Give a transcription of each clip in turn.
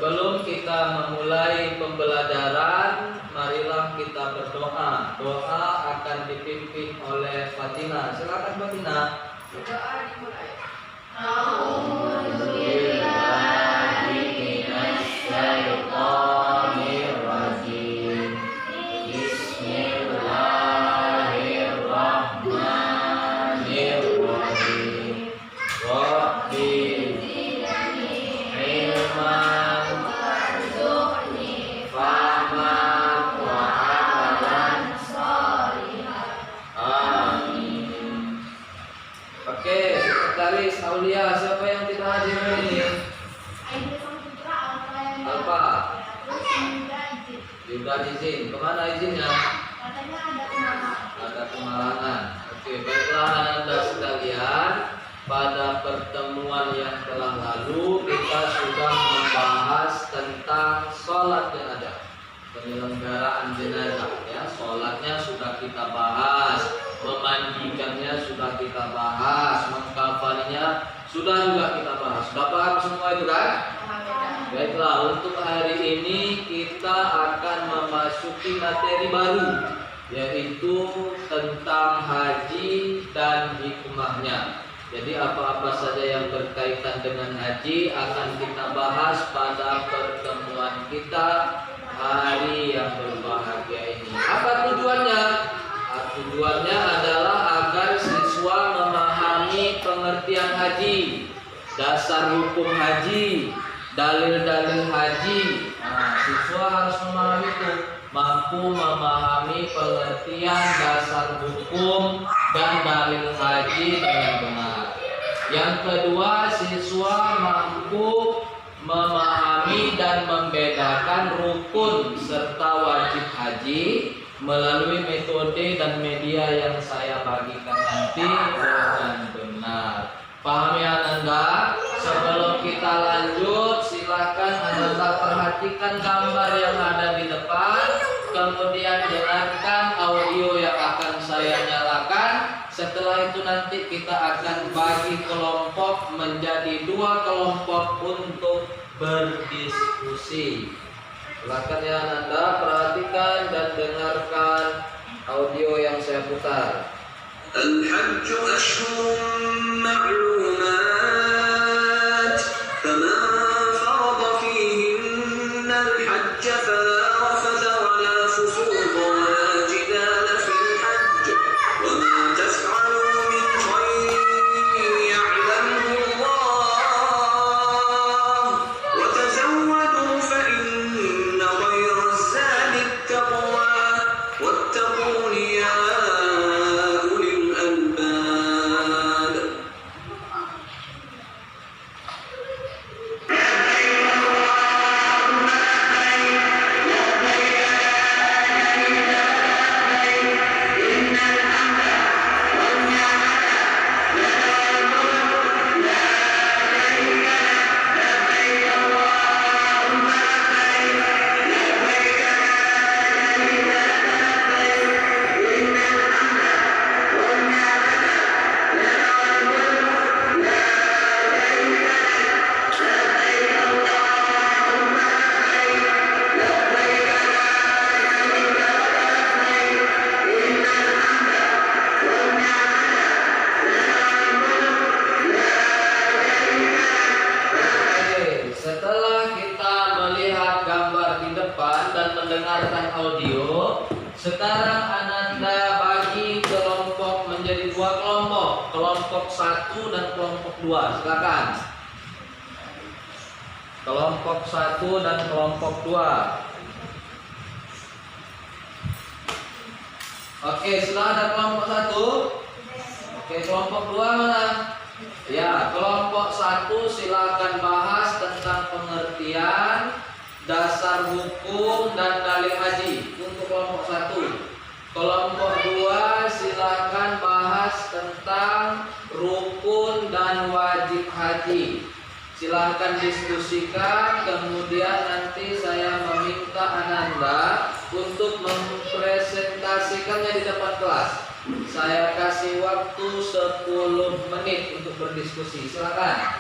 Sebelum kita memulai pembelajaran, marilah kita berdoa. Doa akan dipimpin oleh Fatina. Silakan Fatina. Doa dimulai. Aulia, siapa yang kita hadir ini? Alfa. Yuda izin. Kemana izinnya? Katanya ada kemalangan. Ada kemalangan. Oke, baiklah Anda sekalian. Pada pertemuan yang telah lalu kita sudah membahas tentang sholat jenazah, penyelenggaraan jenazah. Ya, sholatnya sudah kita bahas. Memandikannya sudah kita bahas, mengkafaninya sudah juga kita bahas. Sudah paham semua itu kan? Baiklah, untuk hari ini kita akan memasuki materi baru, yaitu tentang haji dan hikmahnya. Jadi apa-apa saja yang berkaitan dengan haji akan kita bahas pada pertemuan kita hari yang berbahagia ini. Apa tujuannya? Tujuannya adalah agar siswa memahami pengertian haji, dasar hukum haji, dalil-dalil haji. Siswa harus memahami itu, mampu memahami pengertian dasar hukum dan dalil haji dengan benar. Yang kedua, siswa mampu memahami dan membedakan rukun serta wajib haji melalui metode dan media yang saya bagikan nanti dengan benar. Paham ya Anda? Sebelum kita lanjut, silakan Anda perhatikan gambar yang ada di depan, kemudian dengarkan audio yang akan saya nyalakan. Setelah itu nanti kita akan bagi kelompok menjadi 2 kelompok untuk berdiskusi. Silakan ya Anda perhatikan dan dengarkan audio yang saya putar. Al-Hajj ashhurun ma'lumat, faman farada fihinna al-hajj fala rafatha wala fusuqa wala jidala fil hajj, wa ma taf'alu min khairin ya'lamhu Allah, wa tazawwadu fa inna khayra az-zadi at-taqwa wattaqun ya ulil albab. Setelah kita melihat gambar di depan dan mendengarkan audio, sekarang Ananda bagi kelompok menjadi 2 kelompok, kelompok 1 dan kelompok 2. Silakan. Kelompok 1 dan kelompok 2. Oke, setelah ada kelompok 1. Oke, kelompok 2 mana? Ya, kelompok 1 silakan bahas tentang pengertian, dasar hukum dan dalil haji untuk kelompok 1. Kelompok 2 silakan bahas tentang rukun dan wajib haji. Silakan diskusikan, kemudian nanti saya meminta Ananda untuk mempresentasikannya di depan kelas. Saya kasih waktu 10 menit untuk berdiskusi. Silakan.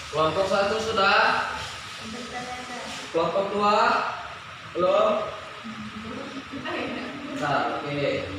Kelompok 1 sudah? Kelompok 2 belum? Nah, oke.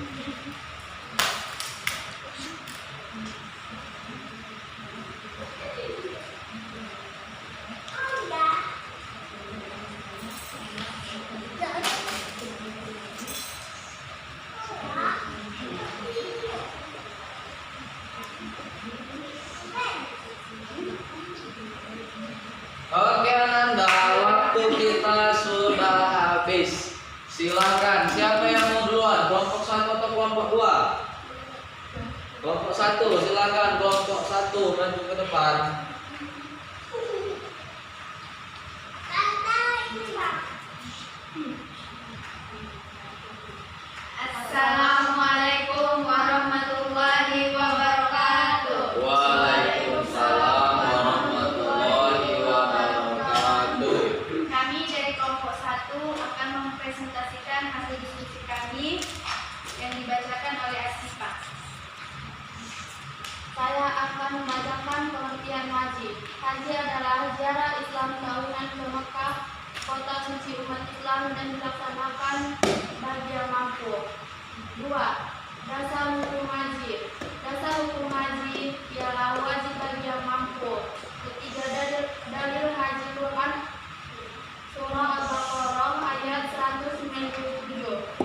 Oke Ananda, waktu kita sudah habis. Silakan, siapa yang mau duluan? Kelompok 1 atau kelompok 2? Kelompok 1, silakan kelompok 1 maju ke depan. Assalamualaikum warahmatullahi wabarakatuh. Waalaikumsalam warahmatullahi wabarakatuh. Kami dari kelompok 1 akan mempresentasikan hasil diskusi kami yang dibacakan oleh Asifah. Saya akan membacakan pengertian haji. Haji adalah ziarah Islam tahunan ke Mekah, kota suci umat Islam, dan dilaksanakan bagi yang mampu. 2. Dasar hukum haji. Dasar hukum haji ialah wajib bagi yang mampu. 3. Dalil haji Quran Surah Al-Baqarah ayat 197.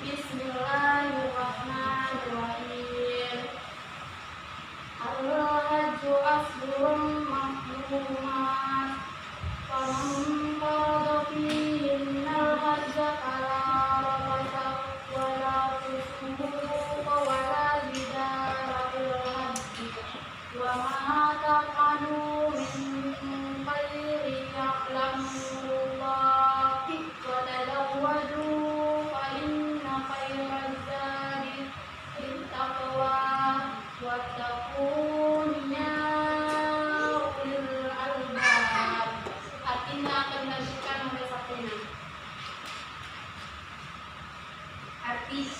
Bismillahirrahmanirrahim. Al-hajju asburum mahlumat. Faman farada fihinnal hajja fala rafasa wala fusuqa wala jidala fil hajji. Wa ma taf'alu min khairin ya'lamuhu wa tazawwadu fa inna khairaz zadi at-taqwa wattaqun ya ulil albab. Artinya akan dilanjutkan oleh Sabrina.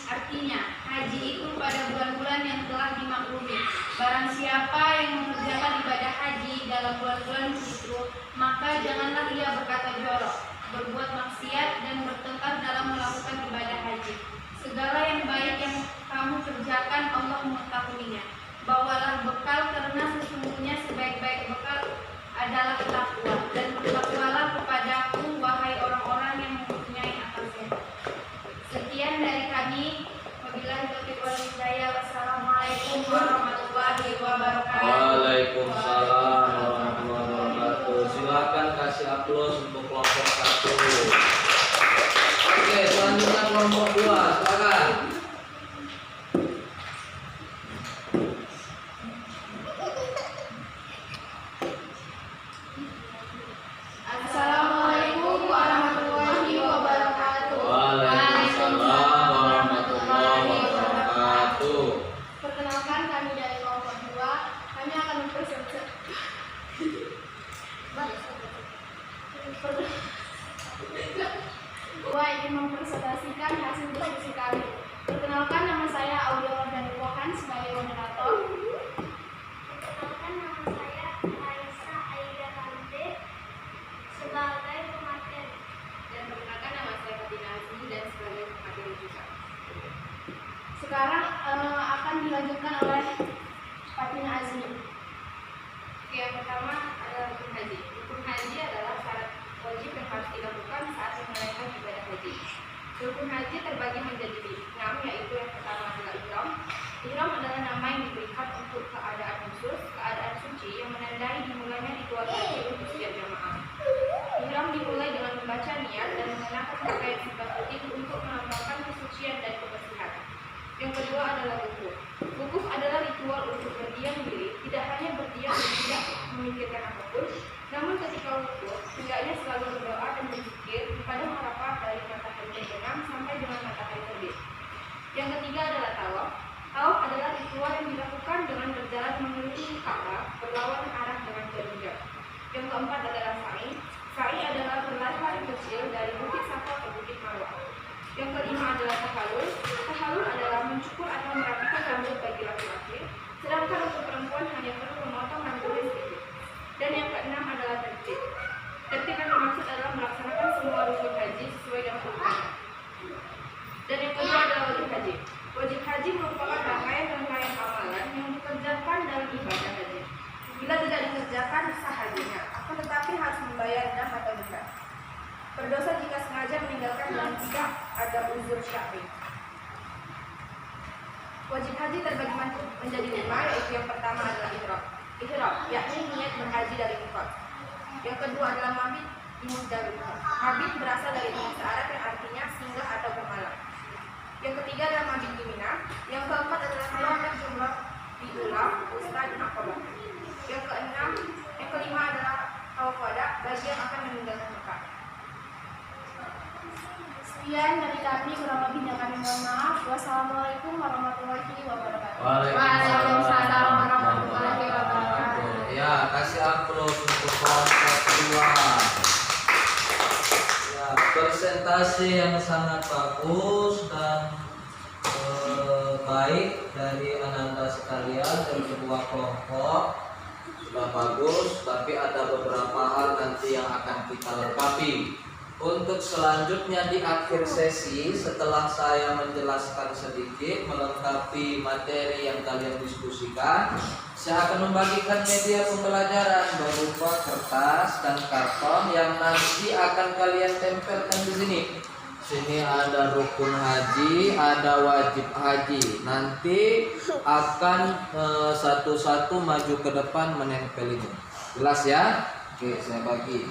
Artinya, haji itu pada bulan-bulan yang telah dimaklumi. Barang siapa yang mengerjakan ibadah haji dalam bulan-bulan itu, maka janganlah ia berkata jorok, berbuat maksiat, dan bertengkar dalam melakukan ibadah haji. Segala yang baik yang kamu kerjakan, Allah mengetahuinya. Bawalah bekal, karena sesungguhnya sebaik-baik bekal adalah takwa, dan bertakwalah kepadaku, wahai orang-orang yang mempunyai akal sehat. Sekian dari kami. Wabillahi taufiq wal hidayah. Wassalamualaikum warahmatullahi wabarakatuh. Waalaikumsalam warahmatullahi wabarakatuh. Silakan kasih aplaus untuk kelompok 1. Oke, selanjutnya kelompok 2, silakan. Assalamualaikum warahmatullahi wabarakatuh. Waalaikumsalam warahmatullahi wabarakatuh. Perkenalkan, kami dari kelompok 2. Kami akan ingin mempresentasikan hasil diskusi kami. Perkenalkan, nama saya Aulia Wardani Pohan sebagai moderator. Perkenalkan, nama saya Raisa Aida Kante sebagai pemateri. Dan perkenalkan, nama saya Fatina Azmi dan sebagai pemateri juga. Sekarang akan dilanjutkan oleh Fatina Azmi. Oke, yang pertama adalah rukun haji. Rukun haji adalah syarat wajib yang harus dilakukan saat menunaikan ibadah haji. Rukun haji terbagi menjadi 6, yaitu yang pertama adalah ihram. Ihram adalah nama yang diberikan untuk keadaan khusus, keadaan suci yang menandai dimulainya ritual haji untuk setiap jamaah. Ihram dimulai dengan membaca niat dan mengenakan pakaian hitam putih untuk melambangkan kesucian dan kebersihan. Yang kedua adalah wukuf. Wukuf adalah ritual untuk berdiam diri, tidak hanya berdiam dan tidak memikirkan apapun, namun ketika wukuf, hendaknya selalu berdoa dan berzikir kepada Arafah dari matahari terbenam sampai dengan matahari terbit. Yang ketiga adalah tawaf. Tawaf adalah ritual yang dilakukan dengan berjalan mengelilingi Ka'bah, berlawan arah dengan berjam. Yang keempat adalah sa'i. Sa'i adalah berlari kecil dari Bukit Safa ke Bukit Marwah. Yang kelima adalah tahallul. Tahallul adalah mencukur atau merapikan rambut bagi laki-laki, sedangkan untuk perempuan hanya perlu memotong rambutnya sedikit. Dan yang mengerjakan sah hajinya, akan tetapi harus membayar dam atau denda. Berdosa jika sengaja meninggalkan dan tidak ada uzur syar'i. Wajib haji terbagi menjadi 5, yaitu yang pertama adalah ihram, yakni niat berhaji dari mikot. Yang kedua adalah mabit di Muzdalifah. Mabit berasal dari bahasa Arab yang artinya singgah atau bermalam. Yang ketiga adalah mabit di Mina. Yang keempat adalah melontar jumlah di ulang usta dan Aqabah. Yang kelima adalah tawaf wada bagi yang akan meninggalkan Mekah. Sekian dari kami, kurang lebihnya kami mohon maaf. Wassalamualaikum warahmatullahi wabarakatuh. Waalaikumsalam warahmatullahi wabarakatuh. Ya, kasih aplaus untuk kelompok 2. Ya, presentasi yang sangat bagus dan baik dari Ananda sekalian dari sebuah kelompok. Sudah bagus, tapi ada beberapa hal nanti yang akan kita lengkapi. Untuk selanjutnya di akhir sesi, setelah saya menjelaskan sedikit melengkapi materi yang kalian diskusikan, saya akan membagikan media pembelajaran berupa kertas dan karton yang nanti akan kalian tempelkan di sini. Sini ada rukun haji, ada wajib haji. Nanti akan satu-satu maju ke depan menempel ini. Jelas ya? Oke, saya bagi.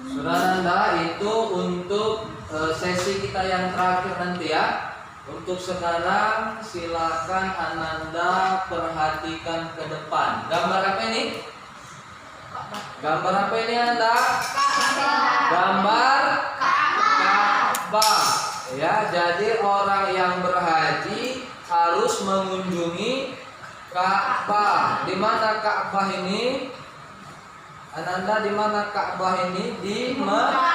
Saudara, itu untuk sesi kita yang terakhir nanti ya. Untuk sekarang silakan Ananda perhatikan ke depan. Gambar apa ini? Gambar apa ini Anda? Gambar Ka'bah. Ya, jadi orang yang berhaji harus mengunjungi Ka'bah. Di mana Ka'bah ini? Ananda, di mana Ka'bah ini? Di Mekah.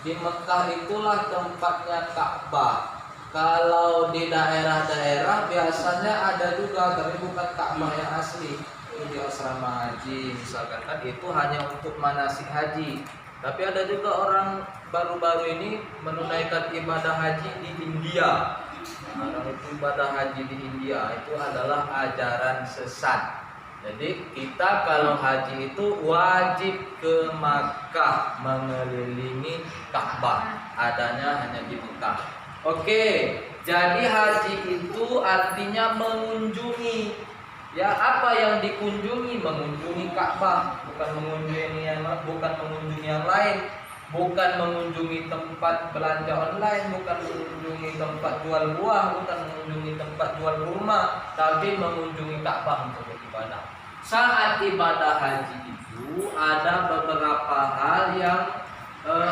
Di Mekah itulah tempatnya Ka'bah. Kalau di daerah-daerah biasanya ada juga, tapi bukan Ka'bah yang asli. Itu di asrama haji misalkan, kan itu hanya untuk manasik haji. Tapi ada juga orang baru-baru ini menunaikan ibadah haji di India. Orang itu ibadah haji di India itu adalah ajaran sesat. Jadi kita kalau haji itu wajib ke Makkah mengelilingi Ka'bah. Adanya hanya di Mekah. Oke, jadi haji itu artinya mengunjungi. Ya, apa yang dikunjungi? Mengunjungi Ka'bah, bukan mengunjungi yang lain. Bukan mengunjungi tempat belanja online, bukan mengunjungi tempat jual buah, bukan mengunjungi tempat jual kurma, tapi mengunjungi Ka'bah untuk beribadah. Saat ibadah haji itu ada beberapa hal yang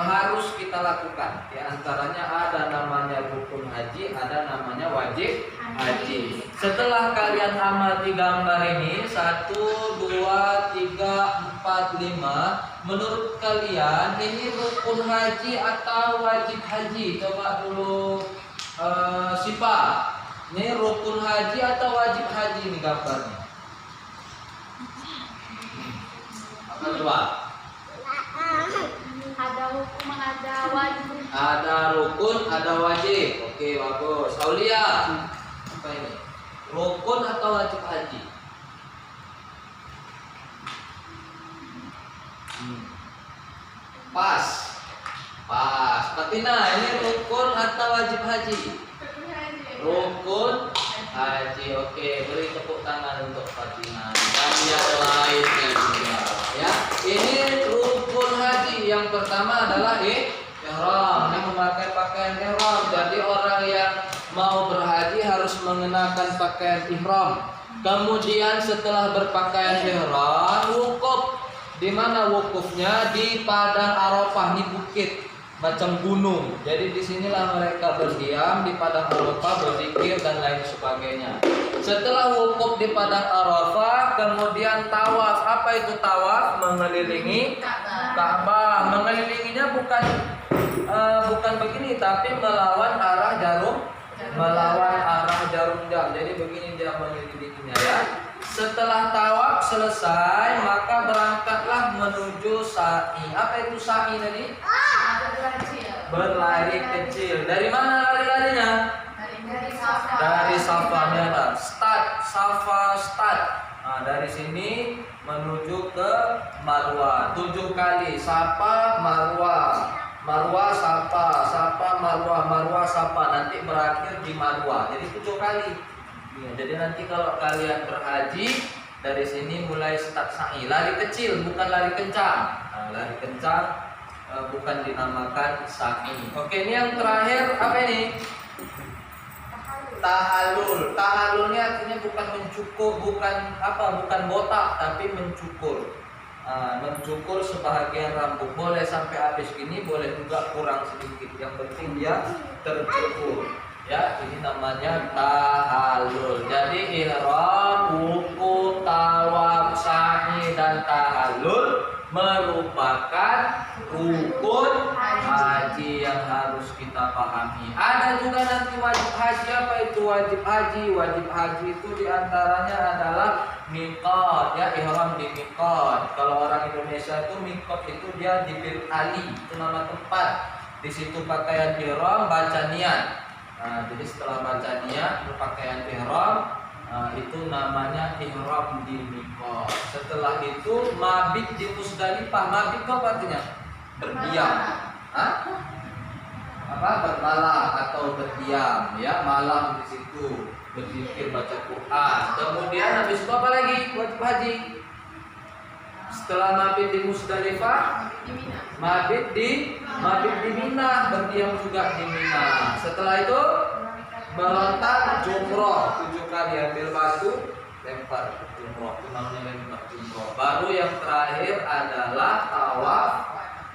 harus kita lakukan. Di antaranya ada namanya rukun haji, ada namanya wajib haji. Setelah kalian amati gambar ini 1, 2, 3, 4, 5, menurut kalian ini rukun haji atau wajib haji? Coba dulu Sipa. Ini rukun haji atau wajib haji ini gambarnya? Apa coba? Ada hukum, ada wajib. Ada rukun, ada wajib. Oke, bagus. Aulia, apa ini? Rukun atau wajib haji? Pas. Patina, ini rukun atau wajib haji? Rukun haji. Oke, beri tepuk tangan untuk Fatina dan yang lainnya juga. Ya, ini rukun haji. Yang pertama adalah ihram. Ini memakai pakaian ihram. Jadi orang yang mau berhaji harus mengenakan pakaian ihram. Kemudian setelah berpakaian ihram, wukuf. Di mana wukufnya? Di padang Arafah, ini bukit macam gunung. Jadi disinilah mereka berdiam di padang Arafah, berzikir dan lain sebagainya. Setelah wukuf di padang Arafah, kemudian tawaf. Apa itu tawaf? Mengelilingi Ka'bah. Mengelilinginya bukan bukan begini, tapi melawan arah jarum jam. Jadi begini dia menyelidiknya ya. Setelah tawaf selesai, maka berangkatlah menuju sa'i. Apa itu sa'i tadi? Berlari kecil. Dari mana lari-larinya? Dari Safa merah. Start. Nah, dari sini menuju ke Marwah 7 kali. Safa, Marwah, Safa, Marwah, Safa. Nanti berakhir di Marwah. Jadi 7 kali. Ya, jadi nanti kalau kalian berhaji dari sini mulai start sa'i. Lari kecil, bukan lari kencang. Nah, lari kencang bukan dinamakan sa'i. Oke, ini yang terakhir apa ini? Tahallul. Tahallulnya artinya bukan mencukur, bukan botak, tapi mencukur. Mencukur sebahagian rambut. Boleh sampai habis gini, boleh juga kurang sedikit. Yang penting dia tercukur. Ya, ini namanya tahallul. Jadi ihram, wuku, tawaf, sa'i dan tahallul merupakan rukun haji yang harus kita pahami. Ada juga nanti wajib haji. Apa itu wajib haji? Wajib haji itu diantaranya adalah miqat, ya, ihram di miqat. Kalau orang Indonesia itu miqat itu dia di Bir Ali, itu nama tempat. Di situ pakaian ihram, baca niat. Nah, jadi setelah baca niat berpakaian ihram, itu namanya ihram di miqat. Setelah itu mabit di Musdalifah. Mabit itu apa artinya? Berdiam. Bermalam atau berdiam, ya, malam di situ berzikir, baca Quran. Kemudian habis itu apa lagi? Wajib haji. Setelah mabit di Musdalifah, mabit di Mina, berdiam juga di Mina. Setelah itu melontar jumroh 7 kali, ambil batu lempar jumroh, itu namanya lempar jumroh. Baru yang terakhir adalah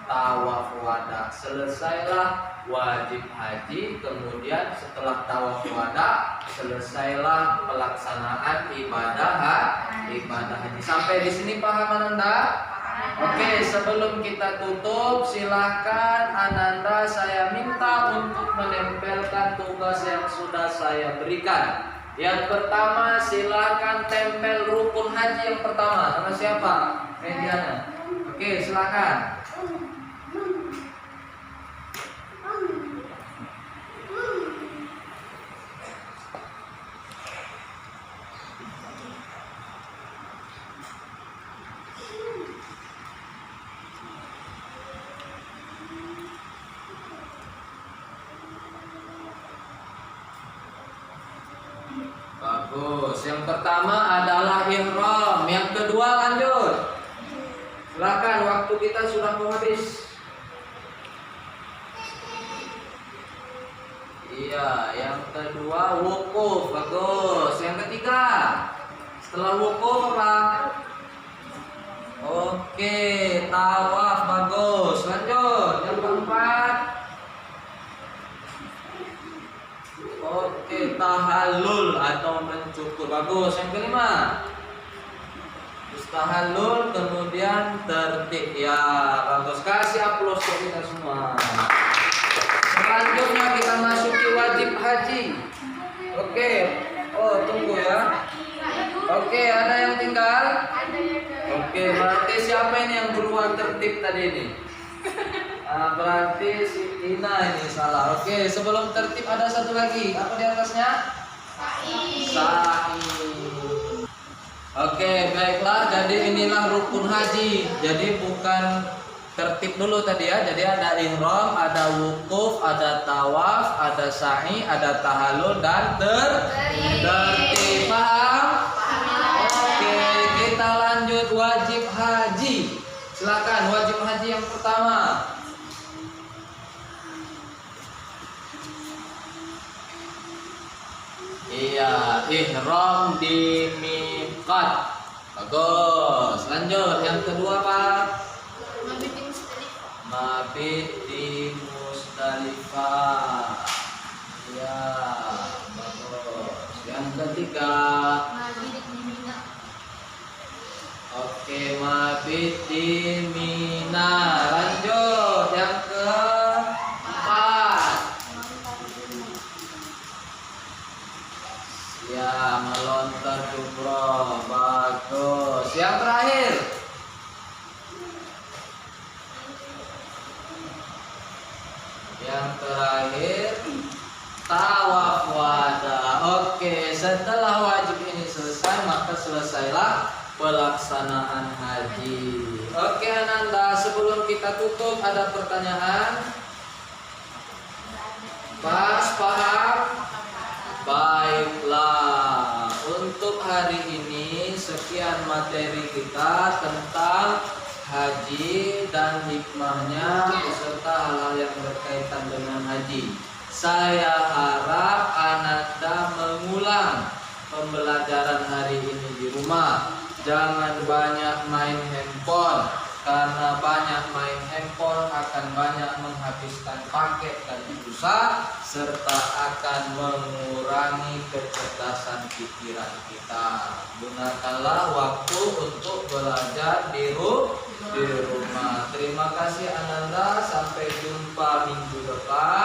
tawaf wada. Selesailah wajib haji. Kemudian setelah tawaf wada selesailah pelaksanaan ibadah haji. Sampai di sini paham Ananda? Oke, sebelum kita tutup, silahkan Ananda saya minta untuk menempelkan tugas yang sudah saya berikan. Yang pertama, silahkan tempel rukun haji yang pertama. Nama siapa? Mediana. Oke, silahkan. Bagus. Yang pertama adalah ihram. Yang kedua lanjut. Silakan, waktu kita sudah mau habis. Iya, yang kedua wukuf. Bagus. Yang ketiga, setelah wukuf apa? Oke, tawaf. Bagus. Lanjut. Yang keempat. Oke, tahallul atau mencukur. Bagus. Yang kelima, tahallul kemudian tertib. Ya, bagus. Kasih aplaus untuk kita semua. Selanjutnya kita masuki wajib haji. Oke. Oh, tunggu ya. Oke, ada yang tinggal? Oke, berarti siapa ini yang duluan tertib tadi ini? Berarti si Ina ini salah. Oke, sebelum tertib ada satu lagi. Apa di atasnya? Sa'i. Oke, baiklah. Jadi inilah rukun haji. Jadi bukan tertib dulu tadi ya. Jadi ada ihram, ada wukuf, ada tawaf, ada sa'i, ada tahallul dan tertib. Paham? Oke, kita lanjut wajib haji. Silakan wajib haji yang pertama. Iya, ihram di miqat. Bagus. Lanjut. Yang kedua apa? Mabit di Musdalifah. Ya, bagus. Yang ketiga. Oke, mabit di Mina. Lanjut. Yang pelaksanaan haji. Oke Ananda, sebelum kita tutup ada pertanyaan? Pas paham? Baiklah, untuk hari ini sekian materi kita tentang haji dan hikmahnya beserta hal-hal yang berkaitan dengan haji. Saya harap Ananda mengulang pembelajaran hari ini di rumah. Jangan banyak main handphone, karena banyak main handphone akan banyak menghabiskan paket dan pulsa serta akan mengurangi kecerdasan pikiran kita. Gunakanlah waktu untuk belajar di rumah. Terima kasih Ananda, sampai jumpa minggu depan.